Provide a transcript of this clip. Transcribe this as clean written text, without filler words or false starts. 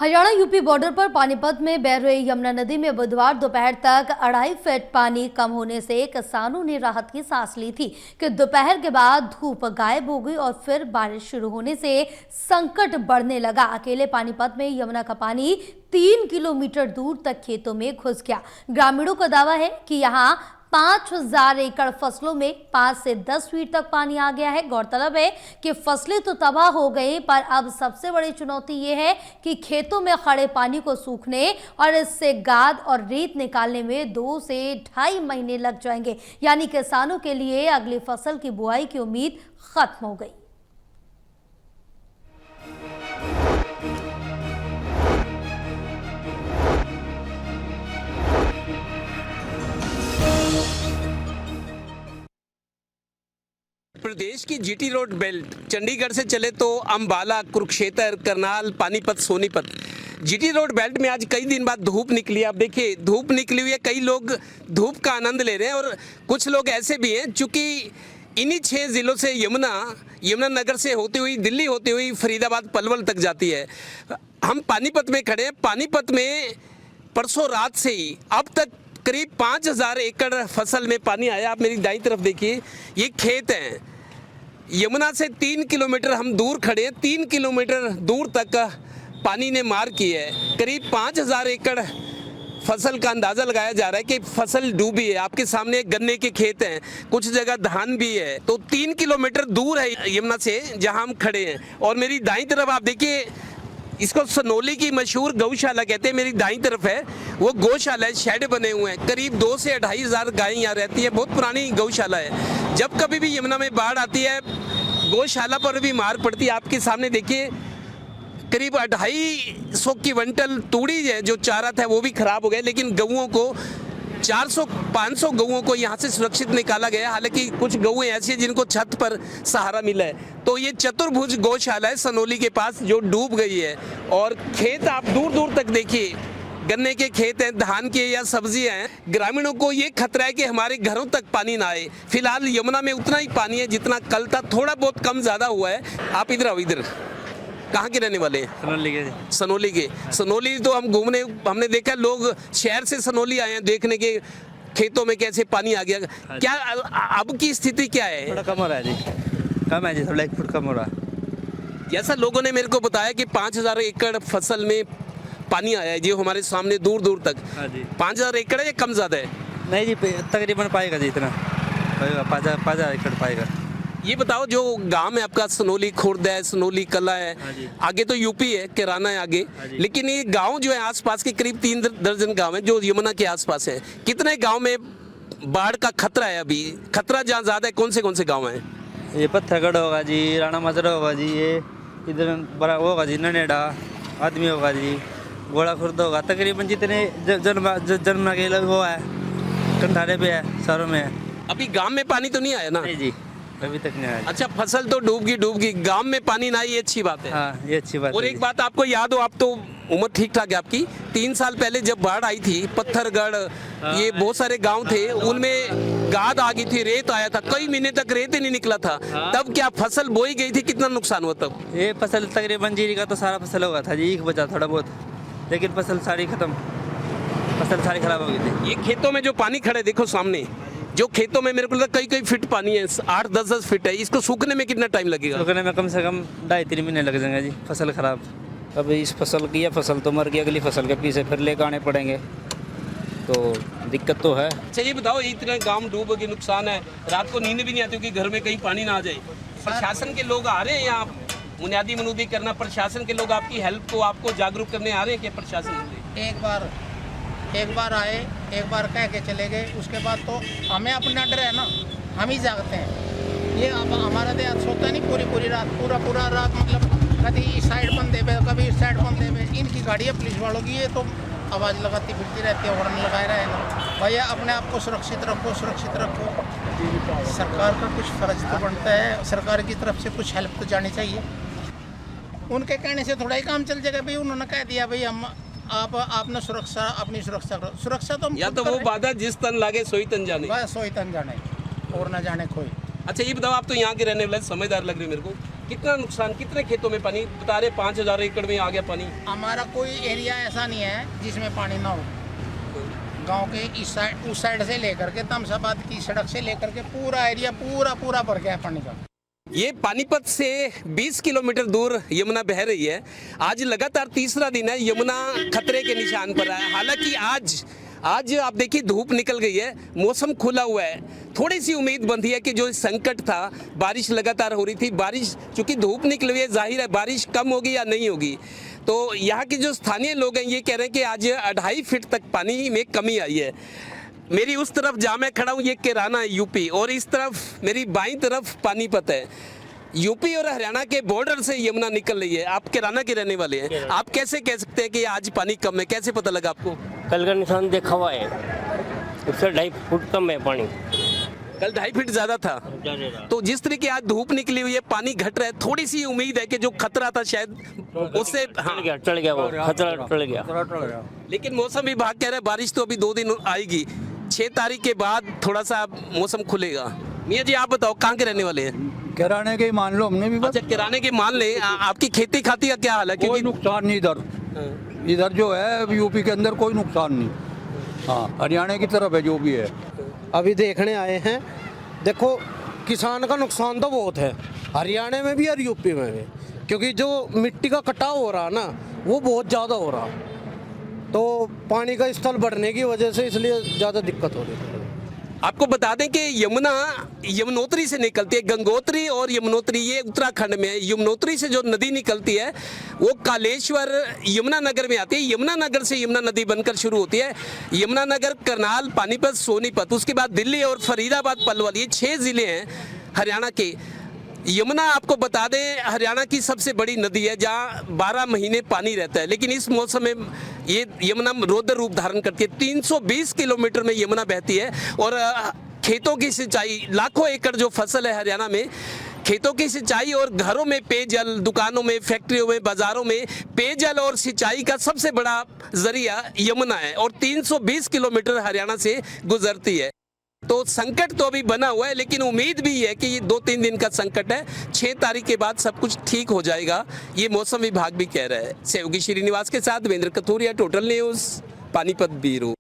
Haryana UP border पर पानीपत में बह रही यमुना नदी में बुधवार दोपहर तक 2.5 फीट पानी कम होने से किसानों ने राहत की सांस ली थी कि दोपहर के बाद धूप गायब हो गई और फिर बारिश शुरू होने से संकट बढ़ने लगा। अकेले पानीपत में यमुना का पानी 3 किलोमीटर दूर तक खेतों में घुस गया। ग्रामीणों का दावा है कि यहाँ 5000 एकड़ फसलों में 5 से 10 फीट तक पानी आ गया है। गौरतलब है कि फसलें तो तबाह हो गई, पर अब सबसे बड़ी चुनौती ये है कि खेतों में खड़े पानी को सूखने और इससे गाद और रेत निकालने में 2 से 2.5 महीने लग जाएंगे। यानी किसानों के लिए अगली फसल की बुआई की उम्मीद खत्म हो गई। प्रदेश की जीटी रोड बेल्ट चंडीगढ़ से चले तो Ambala, Kurukshetra, Karnal, Panipat, Sonipat. GT road belt में आज कई दिन बाद धूप निकली। आप देखिए धूप निकली हुई है, कई लोग धूप का आनंद ले रहे हैं और कुछ लोग ऐसे भी हैं चूँकि इन्हीं 6 ज़िलों से यमुना नगर से होती हुई दिल्ली होती हुई फरीदाबाद, पलवल तक जाती है। हम पानीपत में खड़े हैं। पानीपत में परसों रात से ही अब तक करीब 5000 एकड़ फसल में पानी आया। आप मेरी दाईं तरफ देखिए, ये खेत हैं। यमुना से 3 किलोमीटर हम दूर खड़े हैं। 3 किलोमीटर दूर तक पानी ने मार की है। करीब 5000 एकड़ फसल का अंदाज़ा लगाया जा रहा है कि फसल डूबी है। आपके सामने गन्ने के खेत हैं, कुछ जगह धान भी है। तो 3 किलोमीटर दूर है यमुना से जहां हम खड़े हैं। और मेरी दाईं तरफ आप देखिए, इसको सनोली की मशहूर गौशाला कहते हैं। मेरी दाईं तरफ है वो गौशाला है, शेड बने हुए हैं। करीब 2 से 2.5 हज़ार गायें यहाँ रहती है। बहुत पुरानी गौशाला है। जब कभी भी यमुना में बाढ़ आती है, गौशाला पर भी मार पड़ती है। आपके सामने देखिए, करीब 250 क्विंटल तूड़ी है, जो चारा था वो भी खराब हो गया। लेकिन गऊओं को 400-500 गऊओं को यहाँ से सुरक्षित निकाला गया। हालांकि कुछ गऊएं ऐसी हैं जिनको छत पर सहारा मिला है। तो ये चतुर्भुज गौशाला है सनोली के पास, जो डूब गई है। और खेत आप दूर दूर तक देखिए, गन्ने के खेत हैं, धान के या सब्जियां हैं। ग्रामीणों को ये खतरा है कि हमारे घरों तक पानी ना आए। फिलहाल यमुना में उतना ही पानी है जितना कल था, थोड़ा बहुत कम ज़्यादा हुआ है। आप इधर आओ, इधर कहाँ के रहने वाले हैं? सनोली के। सनोली तो हमने देखा लोग शहर से सनोली आए हैं देखने के खेतों में कैसे पानी आ गया। क्या अब की स्थिति क्या है? थोड़ा कम हो रहा है जी, कम है जी, थोड़ा 1 फुट कम हो रहा है। जैसा लोगों ने मेरे को बताया कि 5000 एकड़ फसल में पानी आया है जी, हमारे सामने दूर दूर तक। हाँ जी। 5000 एकड़ है या कम ज़्यादा है? नहीं जी, तकरीबन पाएगा जी, इतना 5000 एकड़ पाएगा। ये बताओ, जो गांव है आपका सनोली खुर्द है, सनोली कला है, हाँ जी। आगे तो यूपी है, किराना है आगे, हाँ जी। लेकिन ये गांव जो है आसपास के करीब 3 दर्जन गांव हैं जो यमुना के आसपास हैं। कितने गांव में बाढ़ का खतरा है? अभी खतरा जहाँ ज़्यादा है कौन से गांव हैं? ये पत्थरगढ़ होगा जी, राणा माजरा होगा जी, ये इधर बड़ा होगा जी, ननेडा आदमी होगा जी, घोड़ा खुर्द होगा। तकरीबन जितने जन्म के लोग वो है, कंठारे पे है, शहरों में है। अभी गांव में पानी तो नहीं आया ना? नहीं जी, अभी तक नहीं आया। अच्छा, फसल तो डूब गई, गांव में पानी ना, ये अच्छी बात है। हाँ, ये अच्छी बात और है। एक बात आपको याद हो, आप तो उम्र ठीक ठाक है आपकी, 3 साल पहले जब बाढ़ आई थी, पत्थरगढ़, ये बहुत सारे गांव थे, उनमें गाद आ गई थी, रेत आया था, कई महीने तक रेत ही नहीं निकला था। तब क्या फसल बोई गई थी? कितना नुकसान हुआ तब? ये फसल तकरीबन जीरी का तो सारा फसल होगा था जी, एक बचा थोड़ा बहुत, लेकिन फसल सारी खत्म, फसल सारी खराब हो गई थी। ये खेतों में जो पानी खड़ा है, देखो सामने, जो खेतों में मेरे को लगता है कई फीट पानी है, 8-10 फीट है। इसको सूखने में कितना टाइम लगेगा? सूखने में कम से कम 2.5-3 महीने लग जाएंगे जी, फसल खराब। अब इस फसल की, यह फसल तो मर गई, अगली फसल के पीछे फिर लेकर आने पड़ेंगे, तो दिक्कत तो है। अच्छा, ये बताओ, इतने गांव डूब के नुकसान है, रात को नींद भी नहीं आती क्योंकि घर में कहीं पानी ना आ जाए। प्रशासन के लोग आ रहे हैं यहाँ बुनियादी मनुदी करना, प्रशासन के लोग आपकी हेल्प को, आपको जागरूक करने आ रहे हैं क्या प्रशासन? एक बार आए, एक बार कह के चले गए, उसके बाद तो हमें अपना डर है ना, हम ही जागते हैं। ये अब हमारा देहात सोता नहीं पूरी रात, पूरा रात, मतलब कभी इस साइड बंदे पे, कभी इस साइड बंदे पे। इनकी गाड़ी है पुलिस वालों की, ये तो आवाज़ लगाती फिरती रहती है, हॉर्न लगाए रहे ना। भैया अपने आप को सुरक्षित रखो। सरकार का कुछ फर्ज तो बनता है, सरकार की तरफ से कुछ हेल्प तो जानी चाहिए। उनके कहने से थोड़ा ही काम चल जाएगा। भाई उन्होंने कह दिया भाई हम आपने अपनी सुरक्षा करो। सुरक्षा तो या तो वो बाधा जिस तन लागे सोई तन जाने, बस सोई तन जाने और ना जाने कोई। अच्छा, ये बताओ, आप तो यहाँ के रहने वाले, समझदार लग रहे मेरे को, कितना नुकसान, कितने खेतों में पानी बता रहे? 5000 एकड़ में आ गया पानी। हमारा कोई एरिया ऐसा नहीं है जिसमें पानी ना हो। गांव के इस साइड उस साइड से लेकर के तमसाबाद की सड़क से लेकर के पूरा एरिया पूरा भर गया है पानी का। ये पानीपत से 20 किलोमीटर दूर यमुना बह रही है। आज लगातार तीसरा दिन है यमुना खतरे के निशान पर है। हालांकि आज आप देखिए धूप निकल गई है, मौसम खुला हुआ है। थोड़ी सी उम्मीद बंधी है कि जो संकट था, बारिश लगातार हो रही थी, बारिश चूंकि धूप निकली हुई है, जाहिर है बारिश कम होगी या नहीं होगी। तो यहाँ के जो स्थानीय लोग हैं ये कह रहे हैं कि आज 2.5 फीट तक पानी में कमी आई है। मेरी उस तरफ जहाँ मैं खड़ा हूँ ये किराना है यूपी, और इस तरफ मेरी बाईं तरफ पानीपत है। यूपी और हरियाणा के बॉर्डर से यमुना निकल रही है। आप किराना के रहने वाले हैं, आप कैसे कह सकते हैं कि आज पानी कम है? कैसे पता लगा आपको? कल का निशान देखा हुआ है, उससे 2.5 फुट कम है पानी। कल 2.5 फीट ज्यादा था। तो जिस तरीके आज धूप निकली हुई है, पानी घट रहा है, थोड़ी सी उम्मीद है कि जो खतरा था शायद उससे टल गया वो खतरा टल गया। लेकिन मौसम विभाग कह रहा है बारिश तो अभी 2 दिन आएगी, 6 तारीख के बाद थोड़ा सा मौसम खुलेगा। मियाँ जी आप बताओ कहाँ के रहने वाले हैं? किराने के ही मान लो हमने भी बस। अच्छा किराने के मान ले। आपकी खेती खाती का क्या हाल है? कोई क्योंकि नुकसान नहीं इधर जो है यूपी के अंदर कोई नुकसान नहीं। हाँ हरियाणा की तरफ है जो भी है। अभी देखने आए हैं। देखो किसान का नुकसान तो बहुत है हरियाणा में भी और यूपी में भी, क्योंकि जो मिट्टी का कटाव हो रहा ना वो बहुत ज़्यादा हो रहा, तो पानी का स्तर बढ़ने की वजह से इसलिए ज़्यादा दिक्कत हो रही है। आपको बता दें कि यमुना यमुनोत्री से निकलती है। गंगोत्री और यमुनोत्री ये उत्तराखंड में है। यमुनोत्री से जो नदी निकलती है वो कालेश्वर यमुनानगर में आती है। यमुनानगर से यमुना नदी बनकर शुरू होती है। यमुनानगर, करनाल, पानीपत, सोनीपत, उसके बाद दिल्ली और फरीदाबाद, पलवल, ये 6 ज़िले हैं हरियाणा के। यमुना आपको बता दें हरियाणा की सबसे बड़ी नदी है जहाँ 12 महीने पानी रहता है, लेकिन इस मौसम में ये यमुना रौद्र रूप धारण करती है। 320 किलोमीटर में यमुना बहती है और खेतों की सिंचाई, लाखों एकड़ जो फसल है हरियाणा में, खेतों की सिंचाई और घरों में पेयजल, दुकानों में, फैक्ट्रियों में, बाजारों में पेयजल और सिंचाई का सबसे बड़ा जरिया यमुना है और 320 किलोमीटर हरियाणा से गुजरती है। तो संकट तो अभी बना हुआ है, लेकिन उम्मीद भी है कि ये 2-3 दिन का संकट है। 6 तारीख के बाद सब कुछ ठीक हो जाएगा, ये मौसम विभाग भी कह रहा है। सहयोगी श्रीनिवास के साथ Devendra Kathoria, total news, Panipat bureau.